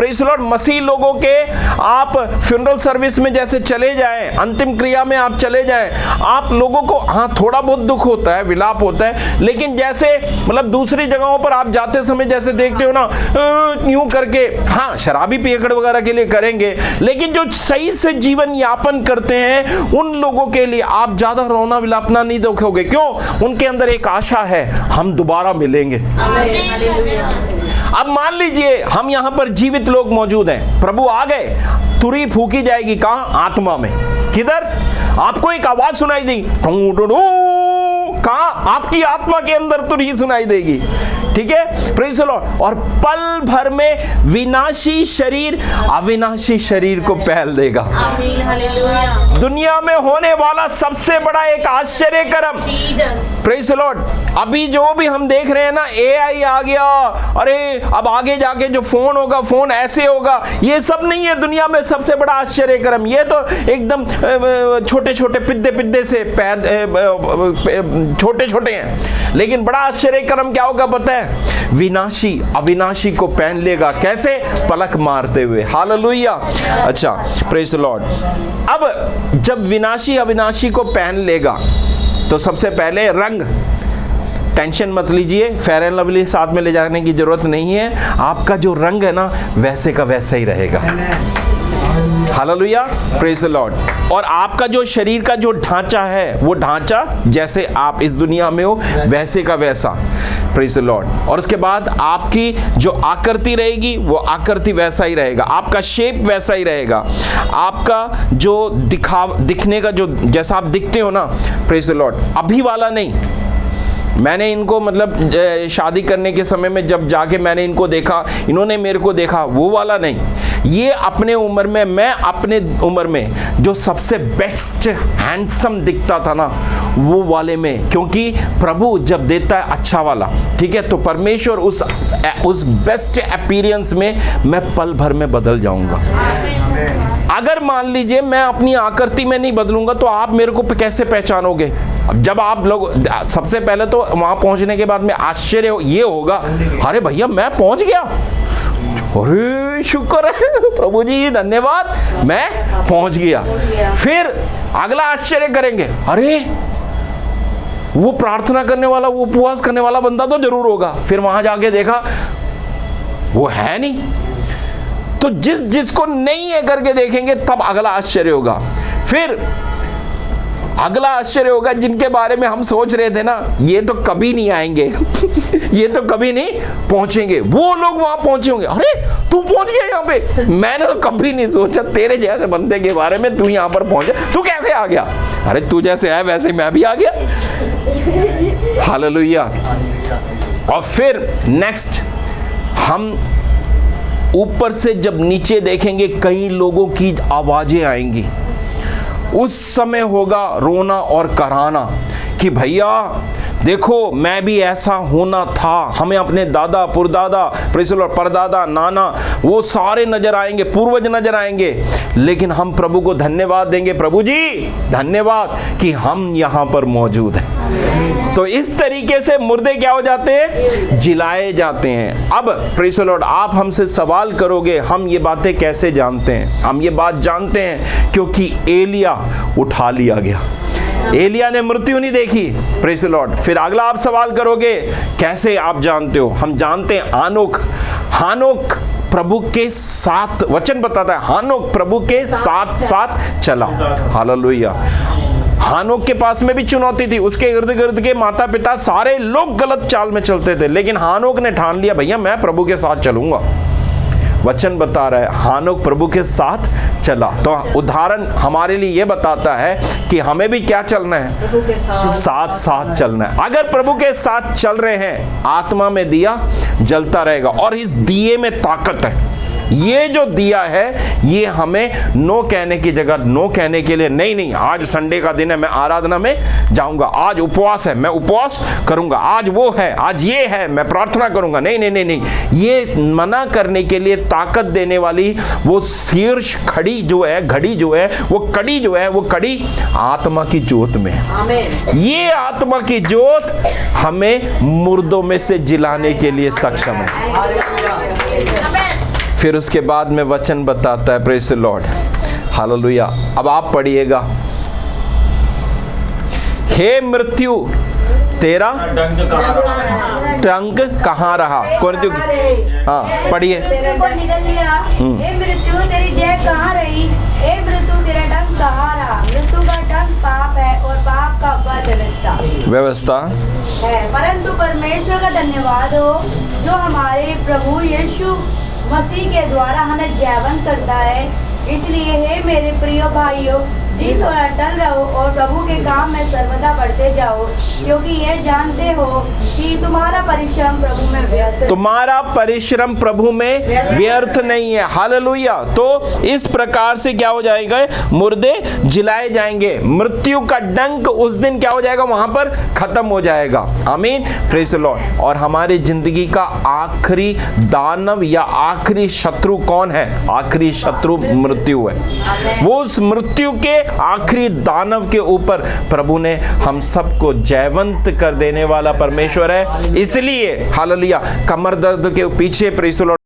Praise the Lord, मसीह लोगों के आप फ्यूनरल सर्विस में जैसे चले जाएं, अंतिम क्रिया में आप चले जाएं, आप लोगों को हाँ थोड़ा बहुत दुख होता है, विलाप होता है, लेकिन जैसे मतलब दूसरी जगहों पर आप जाते समय जैसे देखते हो ना, यूं करके, हाँ शराबी पियकड़ वगैरह के लिए करेंगे, लेकिन जो सही से जीवन यापन करते हैं उन लोगों के लिए आप ज्यादा रोना विलापना नहीं देखोगे। क्यों? उनके अंदर एक आशा है, हम दोबारा मिलेंगे। अब मान लीजिए हम यहां पर जीवित लोग मौजूद हैं, प्रभु आ गए, तुरही फूकी जाएगी कहां? आत्मा में। किधर? आपको एक आवाज सुनाई दी, कहां? आपकी आत्मा के अंदर तुरही सुनाई देगी। ठीक है, प्रेज़ द लॉर्ड। और पल भर में विनाशी शरीर अविनाशी शरीर को पहल देगा। दुनिया में होने वाला सबसे बड़ा एक आश्चर्य कर्म, प्रेज़ द लॉर्ड। अभी जो भी हम देख रहे हैं ना, एआई आ गया, अरे अब आगे जाके जो फोन होगा, फोन ऐसे होगा, ये सब नहीं है दुनिया में सबसे बड़ा आश्चर्य कर्म। ये तो एकदम छोटे छोटे पिद्दे से छोटे छोटे हैं, लेकिन बड़ा आश्चर्य कर्म क्या होगा पता है? विनाशी अविनाशी को पहन लेगा। कैसे? पलक मारते हुए। हालेलुया। अच्छा, प्रेज़ द लॉर्ड। अब जब विनाशी अविनाशी को पहन लेगा तो सबसे पहले रंग, टेंशन मत लीजिए, फेयर एंड लवली साथ में ले जाने की जरूरत नहीं है। आपका जो रंग है ना वैसे का वैसा ही रहेगा। Hallelujah, praise the Lord. और आपका जो शरीर का जो ढांचा है, वो ढांचा जैसे आप इस दुनिया में हो वैसे का वैसा, प्रेज़ द लॉर्ड। और उसके बाद आपकी जो आकृति रहेगी वो आकृति वैसा ही रहेगा, आपका शेप वैसा ही रहेगा, आपका जो दिखने का जो जैसा आप दिखते हो ना, प्रेज़ द लॉर्ड, अभी वाला नहीं। मैंने इनको मतलब शादी करने के समय में जब जाके मैंने इनको देखा, इन्होंने मेरे को देखा, वो वाला नहीं। ये अपने उम्र में, मैं अपने उम्र में जो सबसे बेस्ट हैंडसम दिखता था ना, वो वाले में, क्योंकि प्रभु जब देता है अच्छा वाला, ठीक है, तो परमेश्वर उस बेस्ट अपीयरेंस में मैं पल भर में बदल जाऊंगा। अगर मान लीजिए मैं अपनी आकृति में नहीं बदलूंगा तो आप मेरे को कैसे पहचानोगे? अब जब आप लोग, सबसे पहले तो वहां पहुंचने के बाद में आश्चर्य ये होगा, अरे भैया मैं पहुंच गया, अरे शुक्र है प्रभु जी, धन्यवाद, मैं पहुंच गया। फिर अगला आश्चर्य करेंगे, अरे वो प्रार्थना करने वाला, वो उपवास करने वाला बंदा तो जरूर होगा। फिर वहां जाके देखा वो है नहीं। तो जिसको नहीं है करके देखेंगे तब अगला आश्चर्य होगा। फिर अगला आश्चर्य होगा जिनके बारे में हम सोच रहे थे ना, ये तो कभी नहीं आएंगे ये तो कभी नहीं पहुंचेंगे, वो लोग वहां पहुंचे होंगे। अरे तू पहुंच गया यहाँ पे, मैंने तो कभी नहीं सोचा तेरे जैसे बंदे के बारे में, तू यहाँ पर पहुंचा, तू कैसे आ गया? अरे तू जैसे है वैसे मैं भी आ गया। हालेलुया। और फिर नेक्स्ट, हम ऊपर से जब नीचे देखेंगे कई लोगों की आवाजें आएंगी। उस समय होगा रोना और कराना कि भैया देखो मैं भी ऐसा होना था। हमें अपने दादा पुरदादा, प्रेज़ द लॉर्ड, परदादा, नाना, वो सारे नजर आएंगे, पूर्वज नजर आएंगे, लेकिन हम प्रभु को धन्यवाद देंगे, प्रभु जी धन्यवाद कि हम यहाँ पर मौजूद हैं। तो इस तरीके से मुर्दे क्या हो जाते हैं? जिलाए जाते हैं। अब प्रेज़ द लॉर्ड, आप हमसे सवाल करोगे हम ये बातें कैसे जानते हैं? हम ये बात जानते हैं क्योंकि एलिया उठा लिया गया। एलिया ने मृत्यु नहीं देखी, प्रेज़ द लॉर्ड। फिर अगला आप सवाल करोगे कैसे आप जानते हो? हम जानते हैं, हानोक प्रभु के साथ, वचन बताता है हानोक प्रभु के साथ साथ चला। हालेलुया। हानोक के पास में भी चुनौती थी, उसके इर्द गिर्द के माता पिता सारे लोग गलत चाल में चलते थे, लेकिन हानोक ने ठान लिया भैया मैं प्रभु के साथ चलूंगा। वचन बता रहा है हानोक प्रभु के साथ चला। तो उदाहरण हमारे लिए ये बताता है कि हमें भी क्या चलना है? साथ साथ चलना है। अगर प्रभु के साथ चल रहे हैं, आत्मा में दिया जलता रहेगा और इस दिए में ताकत है। ये जो दिया है ये हमें नो कहने की जगह, नो कहने के लिए नहीं, आज संडे का दिन है मैं आराधना में जाऊंगा, आज उपवास है मैं उपवास करूंगा, आज वो है, आज ये है मैं प्रार्थना करूंगा, नहीं, ये मना करने के लिए ताकत देने वाली वो शीर्ष घड़ी जो है, वो कड़ी जो है, वो कड़ी आत्मा की जोत में है। ये आत्मा की जोत हमें मुर्दों में से जिलाने के लिए सक्षम है। फिर उसके बाद में वचन बताता है, प्रेज़ द लॉर्ड, हालेलुया। अब आप पढ़िएगा, हे मृत्यु तेरा डंक कहाँ रहा? कौन? हाँ पढ़िए। निकल लिया, हे मृत्यु तेरी जय कहाँ रही? हे मृत्यु तेरा डंक कहाँ रहा? मृत्यु का डंक पाप है और पाप का फल व्यवस्था है। परंतु परमेश्वर का धन्यवाद हो जो हमारे प्रभु यीशु मसीह के द्वारा हमें जयवंत करता है। इसलिए हे मेरे प्रिय भाइयों, जी थोड़ा टल रहो और प्रभु के काम में सर्वदा बढ़ते जाओ, क्योंकि यह जानते हो कि तुम्हारा परिश्रम प्रभु में व्यर्थ, तुम्हारा परिश्रम प्रभु में व्यर्थ नहीं है। हालेलुया। तो इस प्रकार से क्या हो जाएगा? मुर्दे जिलाए जाएंगे, मृत्यु का डंक उस दिन क्या हो जाएगा? वहां पर खत्म हो जाएगा। आमीन, प्रेज़ द लॉर्ड। और हमारी जिंदगी का आखिरी दानव या आखिरी शत्रु कौन है? आखिरी शत्रु मृत्यु है। वो उस मृत्यु के आखिरी दानव के ऊपर प्रभु ने हम सबको जयवंत कर देने वाला परमेश्वर है। इसलिए हालेलुया, कमर दर्द के पीछे प्रेज़ द लॉर्ड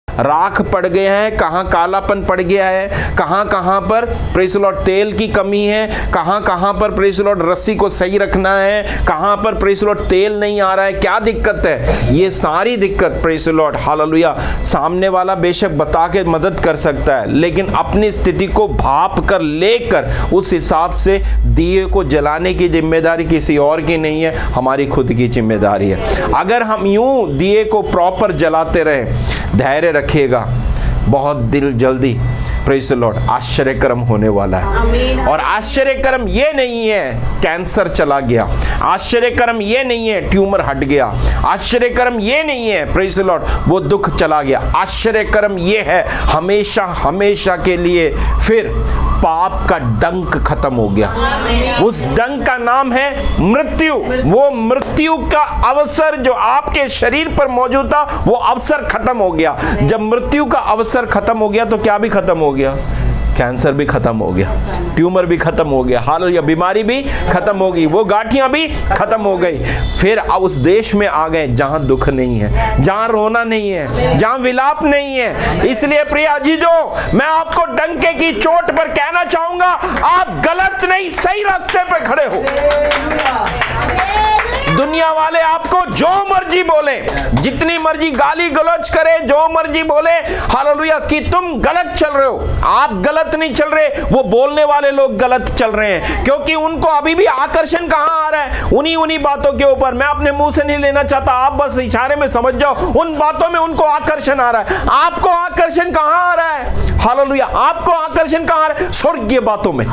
राख पड़ गए हैं, कहाँ कालापन पड़ गया है, कहाँ कहाँ पर प्रेज़ द लॉर्ड तेल की कमी है, कहाँ कहाँ पर प्रेज़ द लॉर्ड रस्सी को सही रखना है, कहाँ पर प्रेज़ द लॉर्ड तेल नहीं आ रहा है, क्या दिक्कत है, ये सारी दिक्कत प्रेज़ द लॉर्ड हालेलुया सामने वाला बेशक बता के मदद कर सकता है, लेकिन अपनी स्थिति को भाप कर लेकर उस हिसाब से दिए को जलाने की जिम्मेदारी किसी और की नहीं है, हमारी खुद की जिम्मेदारी है। अगर हम यूं दिए को प्रॉपर जलाते रहे, धैर्य रखिएगा, बहुत दिल जल्दी प्रेज़ द लॉर्ड आश्चर्यक्रम होने वाला है। और आश्चर्यक्रम ये नहीं है कैंसर चला गया, आश्चर्यक्रम ये नहीं है ट्यूमर हट गया, आश्चर्यक्रम ये नहीं है प्रेज़ द लॉर्ड वो दुख चला गया। आश्चर्यक्रम ये है हमेशा हमेशा के लिए फिर पाप का डंक खत्म हो गया। उस डंक का नाम है मृत्यु। वो मृत्यु का अवसर जो आपके शरीर पर मौजूद था वो अवसर खत्म हो गया। जब मृत्यु का अवसर खत्म हो गया तो क्या भी खत्म हो गया? कैंसर भी खत्म हो गया, ट्यूमर भी खत्म हो गया, हालेलुया बीमारी भी खत्म हो गई, वो गांठियां भी खत्म हो गई। फिर अब उस देश में आ गए जहां दुख नहीं है, जहां रोना नहीं है, जहां विलाप नहीं है। इसलिए प्रिय अजीजों, मैं आपको डंके की चोट पर कहना चाहूंगा, आप गलत नहीं सही रास्ते पे खड़े हो। दुनिया वाले आपको जो मर्जी बोले, जितनी मर्जी गाली गलौज करे, जो मर्जी बोले हालेलुया कि तुम गलत चल रहे हो, आप गलत नहीं चल रहे, वो बोलने वाले लोग गलत चल रहे हैं, क्योंकि उनको अभी भी आकर्षण कहां आ रहा है? उन्हीं बातों के ऊपर। मैं अपने मुंह से नहीं लेना चाहता, आप बस इशारे में समझ जाओ, उन बातों में उनको आकर्षण आ रहा है। आपको आकर्षण कहां आ रहा है? हालेलुया, आपको आकर्षण कहां आ रहा है? स्वर्गीय बातों में।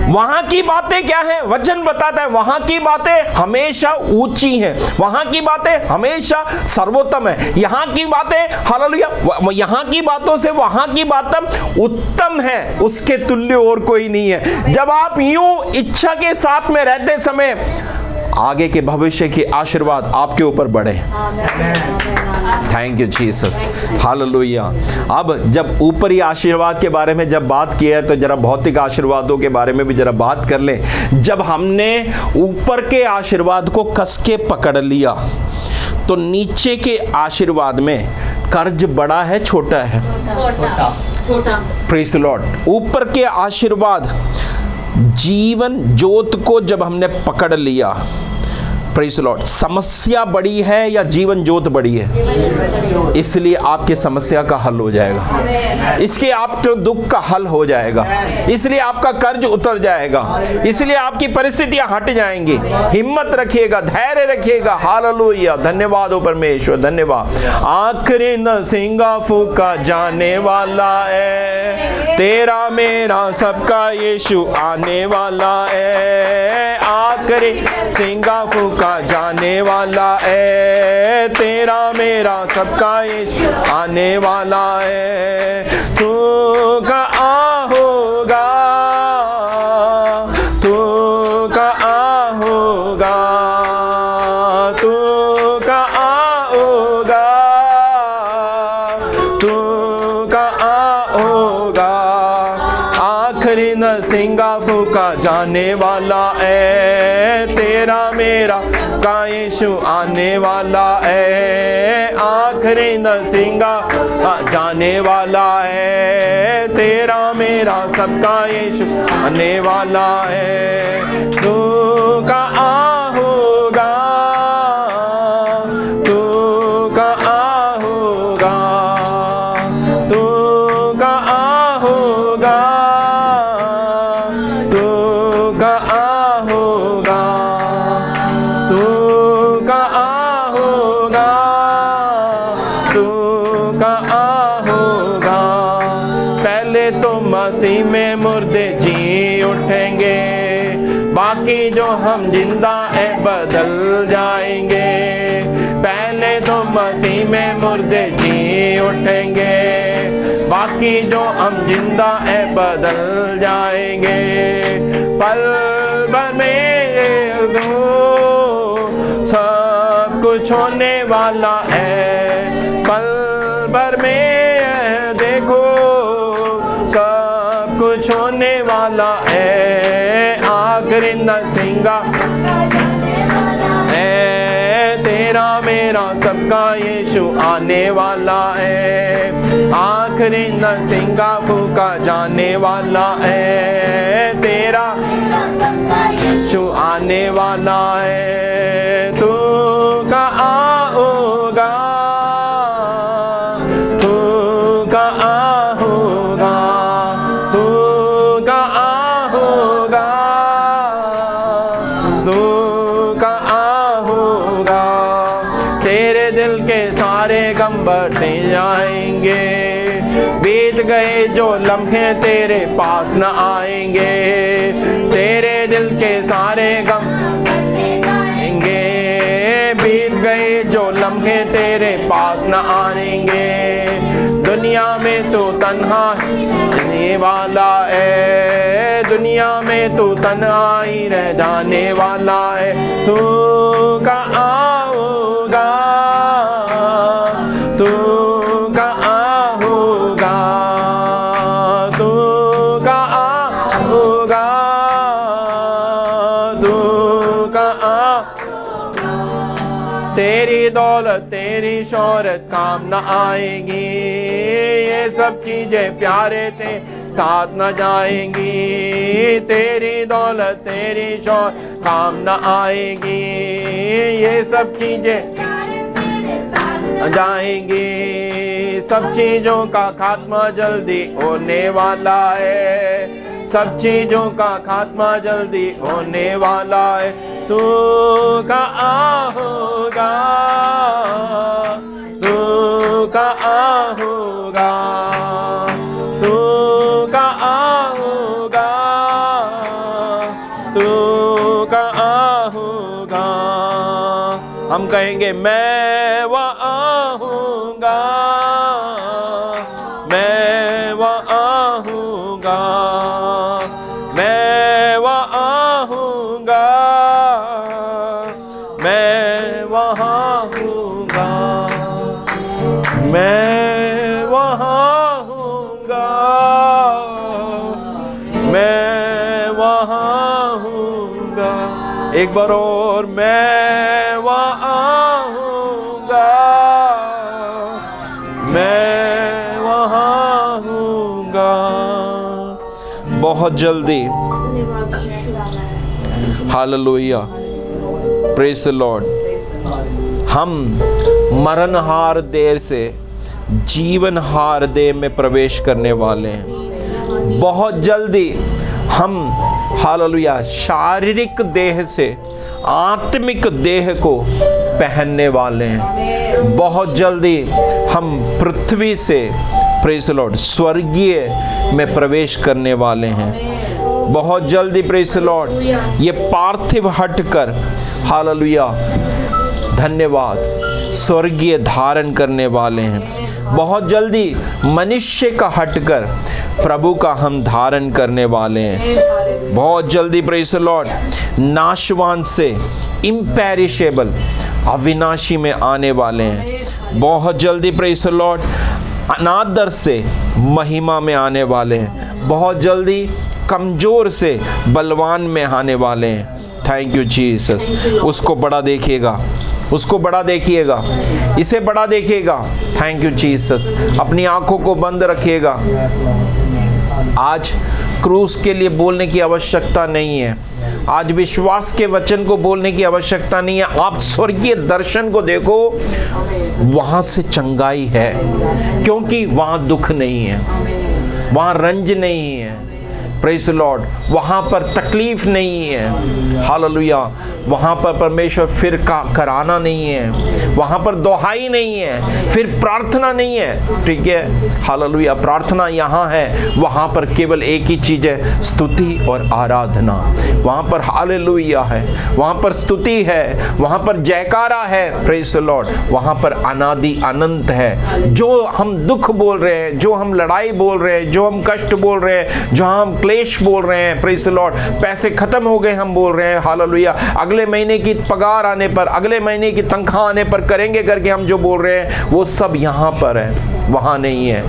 वहां की बातें क्या है? वचन बताता है वहां की बातें हमेशा ऊंची हैं, वहां की बातें हमेशा सर्वोत्तम है। यहां की बातें हालेलुया, यहां की बातों से वहां की बातें उत्तम है, उसके तुल्य और कोई नहीं है। जब आप यूं इच्छा के साथ में रहते समय आगे के भविष्य के आशीर्वाद आपके ऊपर बढ़े। Thank you Jesus, hallelujah. अब जब ऊपरी आशीर्वाद के बारे में जब बात किया है तो जरा भौतिक आशीर्वादों के बारे में भी जरा बात कर लें। जब हमने ऊपर के आशीर्वाद को कस के पकड़ लिया तो नीचे के आशीर्वाद में कर्ज बड़ा है छोटा है? छोटा। Praise the Lord. ऊपर के आशीर्वाद जीवन ज्योत को जब हमने पकड़ लिया प्रेज़ द लॉर्ड, समस्या बड़ी है या जीवन ज्योत बड़ी है, इसलिए आपके समस्या का हल हो जाएगा, इसके आपके दुख का हल हो जाएगा, इसलिए आपका कर्ज उतर जाएगा, इसलिए आपकी परिस्थितियां हट जाएंगी। हिम्मत रखिएगा, धैर्य रखिएगा। हालेलुया, धन्यवाद हो परमेश्वर, धन्यवाद। आखिरी नसींगा फूका जाने वाला है, तेरा मेरा सबका यीशु आने वाला है। आखिरी सिंगा फूका जाने वाला है, तेरा मेरा सबका यीशु आने वाला है। तू कहाँ होगा, तू कहाँ होगा, तू कहाँ होगा, तू कहाँ होगा। आखिरी नसींगा फूका जाने वाला है, तेरा मेरा का यीशु आने वाला है। आखिरी नसींगा जाने वाला है, तेरा मेरा सबका यीशु आने वाला है। तू कहाँ होगा, तू कहाँ होगा, तू कहाँ होगा, तू कहाँ होगा, तू कहाँ होगा, तू कहाँ होगा। पहले तो मसीह में मुर्दे जी उठेंगे, बाकी जो हम जिंदा है बदल जाएंगे। पहले तो मसीह में मुर्दे जी उठेंगे, बाकी जो हम जिंदा है बदल जाएंगे। पल भर में दो सब कुछ होने वाला है, पल भर में देखो सब कुछ होने वाला है। आखिरी नसींगा है, तेरा मेरा सबका यीशु आने वाला है। आखिरी नसींगा फूका जाने वाला है, तेरा यीशु आने वाला है। तू कहाँ होगा, तू कहाँ होगा, तू कहाँ होगा, तू कहाँ होगा। तेरे दिल के सारे गम बढ़ते जाएंगे, बीत गए जो लम्हे तेरे पास न आएंगे। तेरे दिल के सारे गम आएंगे, बीत गए जो लम्हे तेरे पास न आएंगे। दुनिया में तू तन्हा रहने वाला है, दुनिया में तू तन्हा ही रह जाने वाला है। तू कहाँ होगा, तू कहाँ होगा, तू कहाँ होगा, तू कहाँ। तेरी दौलत तेरी शोहरत काम न आएगी, ये सब चीजें प्यारे थे साथ न जाएंगी। तेरी दौलत तेरी शोहरत काम न आएगी, ये सब चीजें जाएंगी। सब चीजों का खात्मा जल्दी होने वाला है, सब चीजों का खात्मा जल्दी होने वाला है। तू कहाँ होगा, तू कहाँ होगा, तू कहाँ होगा, तू कहाँ होगा। हम कहेंगे मैं वहाँ हूँगा, मैं वहाँ हूँगा, मैं वहाँ हूँगा, मैं वहाँ हूँगा, मैं वहाँ हूँगा, मैं वहाँ हूँगा। एक बार और, मैं वहाँ हूँगा, मैं वहाँ हूँगा। बहुत जल्दी, हालेलुया। Praise the Lord. हम मरणहार देह से जीवनहार देह में प्रवेश करने वाले हैं। बहुत जल्दी हम हालेलुया शारीरिक देह से आत्मिक देह को पहनने वाले हैं। बहुत जल्दी हम पृथ्वी से प्रेज द लॉर्ड स्वर्गीय में प्रवेश करने वाले हैं। बहुत जल्दी प्रेज द लॉर्ड ये पार्थिव हटकर हालेलुया धन्यवाद स्वर्गीय धारण करने वाले हैं। बहुत जल्दी मनुष्य का हटकर प्रभु का हम धारण करने वाले हैं। बहुत जल्दी प्रेज द लॉर्ड नाशवान से इम्पेरिशेबल अविनाशी में आने वाले हैं। बहुत जल्दी प्रेज द लॉर्ड अनादर से महिमा में आने वाले हैं। बहुत जल्दी कमज़ोर से बलवान में आने वाले हैं। Thank you Jesus. उसको बड़ा देखिएगा, उसको बड़ा देखिएगा, इसे बड़ा देखिएगा। Thank you Jesus. अपनी आंखों को बंद रखिएगा। आज क्रूस के लिए बोलने की आवश्यकता नहीं है। आज विश्वास के वचन को बोलने की आवश्यकता नहीं है। आप स्वर्गीय दर्शन को देखो, वहाँ से चंगाई है, क्योंकि वहाँ दुख नहीं है, वहाँ रंज नहीं है। Praise the Lord. वहाँ पर तकलीफ नहीं है। हालेलुया। वहाँ पर परमेश्वर फिर का कराना नहीं है, वहाँ पर दोहाई नहीं है, फिर प्रार्थना नहीं है। ठीक है, हालेलुया। प्रार्थना यहाँ है, वहाँ पर केवल एक ही चीज़ है, स्तुति और आराधना। वहाँ पर हालेलुया है, वहाँ पर स्तुति है, वहाँ पर जयकारा है। Praise the Lord. वहाँ पर अनादि अनंत है। जो हम दुख बोल रहे हैं, जो हम लड़ाई बोल रहे हैं, जो हम कष्ट बोल रहे हैं, जो हम क्लेश बोल रहे हैं, प्रेज द लॉर्ड, पैसे खत्म हो गए हम बोल रहे हैं, हालेलुया, अगले महीने की पगार आने पर, अगले महीने की तनख्वाह आने पर करेंगे करके हम जो बोल रहे हैं, वो सब यहाँ पर है, वहाँ नहीं है।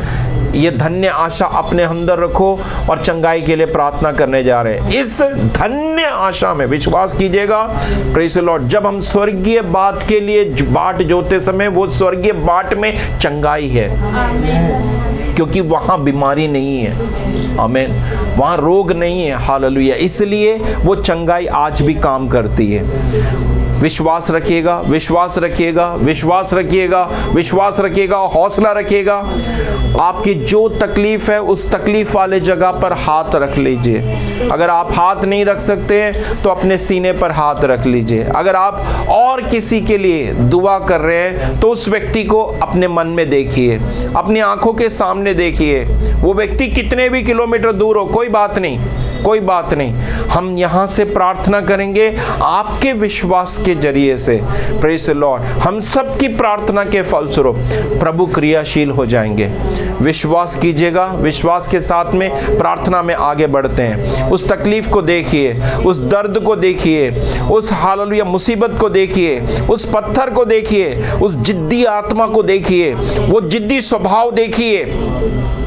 ये धन्य आशा अपने अंदर रखो और चंगाई के लिए प्रार्थना करने जा रहे हैं। इस धन्य आशा में विश्वास कीजिएगा। Praise the Lord. जब हम स्वर्गीय बात के लिए बाट जोते समय, वो स्वर्गीय बाट में चंगाई है, क्योंकि वहाँ बीमारी नहीं है। आमीन। वहाँ रोग नहीं है। हालेलुया। इसलिए वो चंगाई आज भी काम करती है। विश्वास रखिएगा, विश्वास रखिएगा, विश्वास रखिएगा, विश्वास रखिएगा, हौसला रखिएगा। आपकी जो तकलीफ है उस तकलीफ वाले जगह पर हाथ रख लीजिए। अगर आप हाथ नहीं रख सकते हैं तो अपने सीने पर हाथ रख लीजिए। अगर आप और किसी के लिए दुआ कर रहे हैं तो उस व्यक्ति को अपने मन में देखिए, अपनी आंखों के सामने देखिए। वो व्यक्ति कितने भी किलोमीटर दूर हो, कोई बात नहीं, कोई बात नहीं। हम यहाँ से प्रार्थना करेंगे आपके विश्वास के जरिए से। Praise the Lord. हम सब की प्रार्थना के फलस्वरूप प्रभु क्रियाशील हो जाएंगे। विश्वास कीजिएगा। विश्वास के साथ में प्रार्थना में आगे बढ़ते हैं। उस तकलीफ को देखिए, उस दर्द को देखिए, उस हालेलुया मुसीबत को देखिए, उस पत्थर को देखिए, उस जिद्दी आत्मा को देखिए, वो जिद्दी स्वभाव देखिए।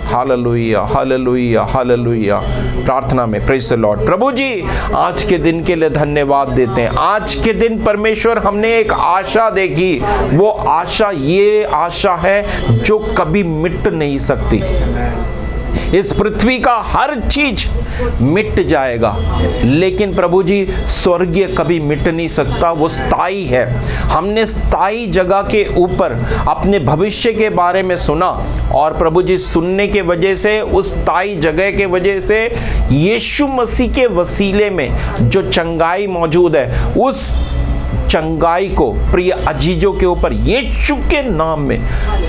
Hallelujah, hallelujah, hallelujah. प्रार्थना में प्रेज द लॉर्ड। प्रभु जी, आज के दिन के लिए धन्यवाद देते हैं। आज के दिन परमेश्वर हमने एक आशा देखी, वो आशा ये आशा है जो कभी मिट नहीं सकती। इस पृथ्वी का हर चीज मिट जाएगा, लेकिन प्रभु जी स्वर्गीय कभी मिट नहीं सकता, वो स्थायी है। हमने स्थायी जगह के ऊपर अपने भविष्य के बारे में सुना, और प्रभु जी सुनने के वजह से, उस स्थायी जगह के वजह से, यीशु मसीह के वसीले में जो चंगाई मौजूद है, उस चंगाई को प्रिय अजीजों के ऊपर यीशु के नाम में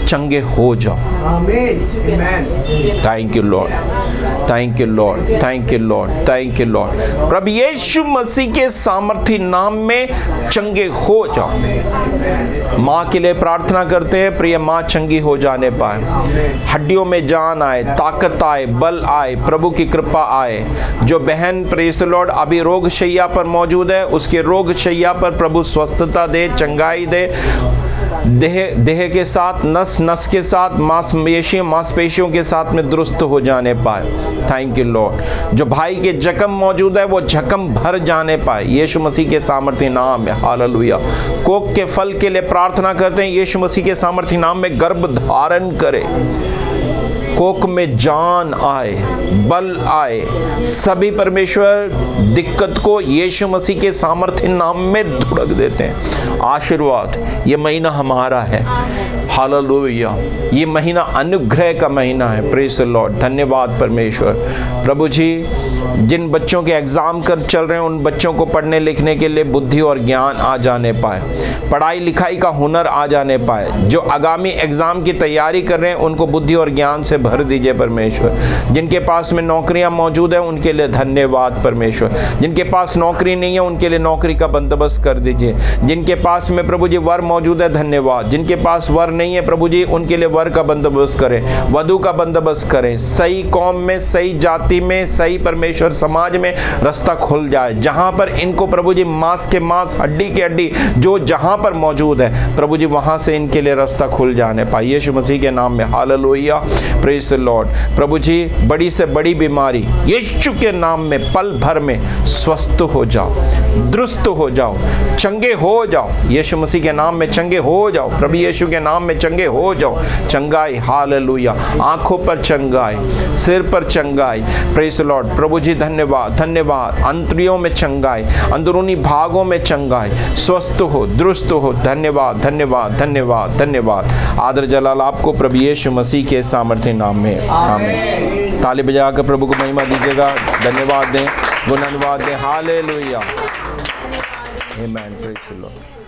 चंगे हो जाओ। Thank you Lord, thank you Lord, thank you Lord, thank you Lord. प्रभु यीशु मसीह के सामर्थी नाम में चंगे हो जाओ। माँ के लिए प्रार्थना करते हैं, प्रिय माँ चंगी हो जाने पाए, हड्डियों में जान आए, ताकत आए, बल आए, प्रभु की कृपा आए। जो बहन प्रेज द लॉर्ड अभी रोग शैया पर मौजूद है, उसके रोग शैया पर प्रभु स्वस्थता दे, चंगाई दे। देह के साथ, नस नस के साथ, मांसपेशियों के साथ में दुरुस्त हो जाने पाए। Thank you Lord. जो भाई के जख्म मौजूद है, वो जख्म भर जाने पाए यीशु मसीह के सामर्थ्य नाम में। हालेलुया। कोक के फल के लिए प्रार्थना करते हैं, यीशु मसीह के सामर्थ्य नाम में गर्भ धारण करे। कोक में जान आए, बल आए। सभी परमेश्वर दिक्कत को यीशु मसीह के सामर्थ्य नाम में धुड़क देते हैं। आशीर्वाद, ये महीना हमारा है। हालेलुया, ये महीना अनुग्रह का महीना है। Praise the Lord. धन्यवाद परमेश्वर। प्रभु जी, जिन बच्चों के एग्जाम कर चल रहे हैं उन बच्चों को पढ़ने लिखने के लिए बुद्धि और ज्ञान आ जाने पाए, पढ़ाई लिखाई का हुनर आ जाने पाए। जो आगामी एग्जाम की तैयारी कर रहे हैं उनको बुद्धि और ज्ञान से भर दीजिए परमेश्वर। जिनके पास में नौकरियां मौजूद हैं उनके लिए धन्यवाद परमेश्वर। जिनके पास नौकरी नहीं है उनके लिए नौकरी का बंदोबस्त कर दीजिए। जिनके पास में प्रभु जी वर मौजूद है, धन्यवाद। जिनके पास वर नहीं है प्रभु जी, उनके लिए वर का बंदोबस्त करें, वधु का बंदोबस्त करें। सही कौम में, सही जाति में, सही परमेश्वर समाज में रास्ता खुल जाए। जहां पर इनको प्रभु जी मांस के मांस, हड्डी के हड्डी जो जहां पर मौजूद है प्रभु जी, वहां से इनके लिए रास्ता खुल जाने पाए यीशु मसीह के नाम में। Hallelujah, praise the Lord. प्रभु जी, बड़ी से बड़ी बीमारी यीशु के नाम में पल भर में स्वस्थ हो जाओ, दुरुस्त हो जाओ, चंगे हो जाओ यीशु मसीह के नाम में। चंगे हो जाओ प्रभु यीशु के नाम में, चंगे हो जाओ। चंगाई, हालेलुया। आंखों पर चंगाई, सिर पर चंगाई। Praise the Lord. प्रभु जी धन्यवाद, धन्यवाद। अंतरियों में चंगाई, अंदरूनी भागों में चंगाई, स्वस्थ हो, दुरुस्त हो। धन्यवाद, धन्यवाद, धन्यवाद, धन्यवाद। आदर जलाल आपको प्रभु यीशु मसीह के सामर्थ्य नाम में, आमीन। ताली बजाकर प्रभु को महिमा दीजिएगा। धन्यवाद दें, धन्यवाद दें। हालेलुया, आमीन। Praise the Lord.